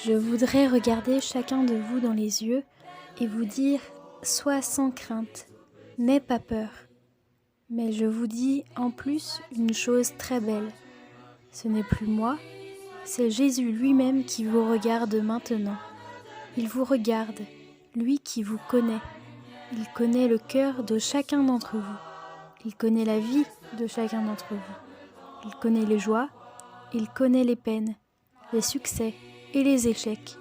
Je voudrais regarder chacun de vous dans les yeux et vous dire « Sois sans crainte, n'aie pas peur ». Mais je vous dis en plus une chose très belle. Ce n'est plus moi, c'est Jésus lui-même qui vous regarde maintenant. Il vous regarde, lui qui vous connaît. Il connaît le cœur de chacun d'entre vous. Il connaît la vie de chacun d'entre vous. Il connaît les joies, il connaît les peines, les succès et les échecs.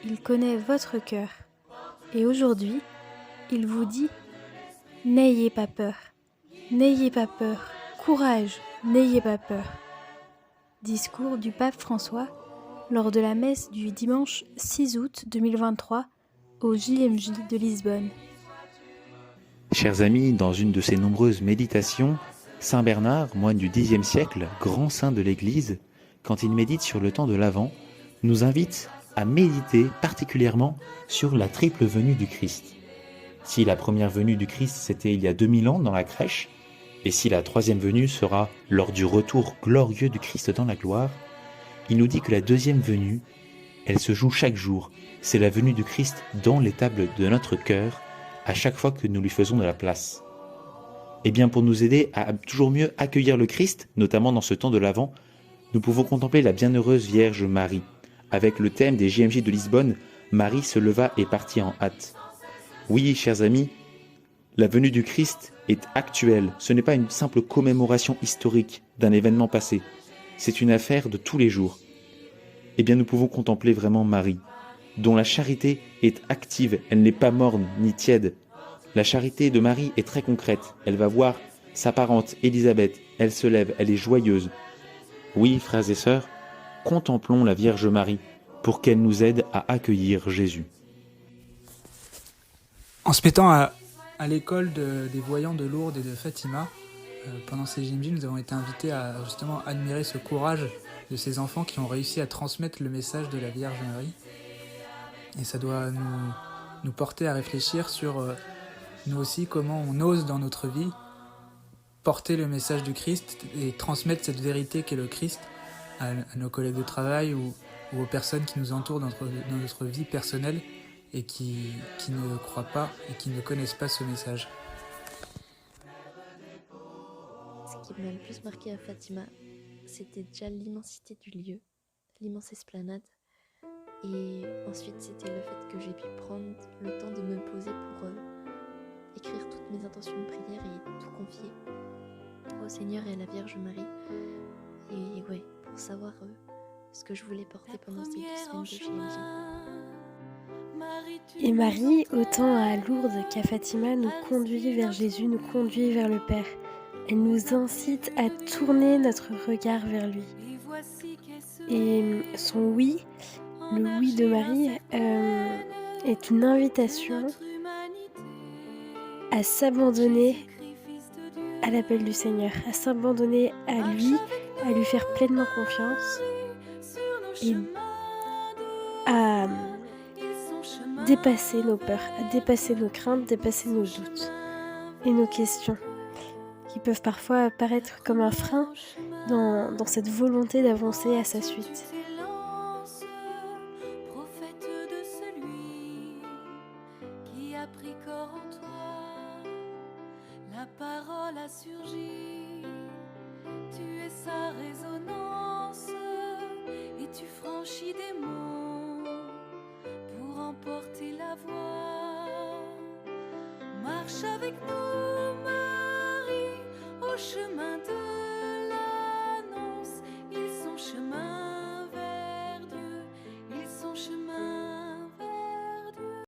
Il connaît votre cœur. Et aujourd'hui, il vous dit « N'ayez pas peur, n'ayez pas peur, courage, n'ayez pas peur ». Discours du pape François lors de la messe du dimanche 6 août 2023 au JMJ de Lisbonne. Chers amis, dans une de ses nombreuses méditations, Saint Bernard, moine du Xe siècle, grand saint de l'Église, quand il médite sur le temps de l'Avent, nous invite à méditer particulièrement sur la triple venue du Christ. Si la première venue du Christ c'était il y a 2000 ans dans la crèche, et si la troisième venue sera lors du retour glorieux du Christ dans la gloire, il nous dit que la deuxième venue, elle se joue chaque jour. C'est la venue du Christ dans l'étable de notre cœur, à chaque fois que nous lui faisons de la place. Et bien pour nous aider à toujours mieux accueillir le Christ, notamment dans ce temps de l'Avent, nous pouvons contempler la bienheureuse Vierge Marie. Avec le thème des JMJ de Lisbonne, Marie se leva et partit en hâte. Oui, chers amis, la venue du Christ est actuelle. Ce n'est pas une simple commémoration historique d'un événement passé. C'est une affaire de tous les jours. Eh bien, nous pouvons contempler vraiment Marie, dont la charité est active. Elle n'est pas morne ni tiède. La charité de Marie est très concrète. Elle va voir sa parente Élisabeth. Elle se lève, elle est joyeuse. Oui, frères et sœurs, contemplons la Vierge Marie pour qu'elle nous aide à accueillir Jésus. En se mettant à l'école des voyants de Lourdes et de Fatima, pendant ces JMJ, nous avons été invités à justement admirer ce courage de ces enfants qui ont réussi à transmettre le message de la Vierge Marie. Et ça doit nous porter à réfléchir sur nous aussi comment on ose dans notre vie porter le message du Christ et transmettre cette vérité qu'est le Christ à nos collègues de travail ou aux personnes qui nous entourent dans notre vie personnelle et qui ne croient pas et qui ne connaissent pas ce message. Ce qui m'a le plus marqué à Fatima, c'était déjà l'immensité du lieu, l'immense esplanade. Et ensuite, c'était le fait que j'ai pu prendre le temps de me poser pour écrire toutes mes intentions de prière et tout confier au Seigneur et à la Vierge Marie. Et ouais, pour savoir ce que je voulais porter pendant ces 2 semaines de JMJ. Et Marie, autant à Lourdes qu'à Fatima, nous conduit vers Jésus, nous conduit vers le Père. Elle nous incite à tourner notre regard vers lui. Et son oui, le oui de Marie, est une invitation à s'abandonner à l'appel du Seigneur, à s'abandonner à lui faire pleinement confiance et à dépasser nos peurs, à dépasser nos craintes, dépasser nos doutes et nos questions qui peuvent parfois apparaître comme un frein dans cette volonté d'avancer à sa suite. Prophète de celui qui a pris corps en toi, la parole a surgi, tu es sa résonance et tu franchis des monts pour emporter la voix. Marche avec nous, Marie, au chemin de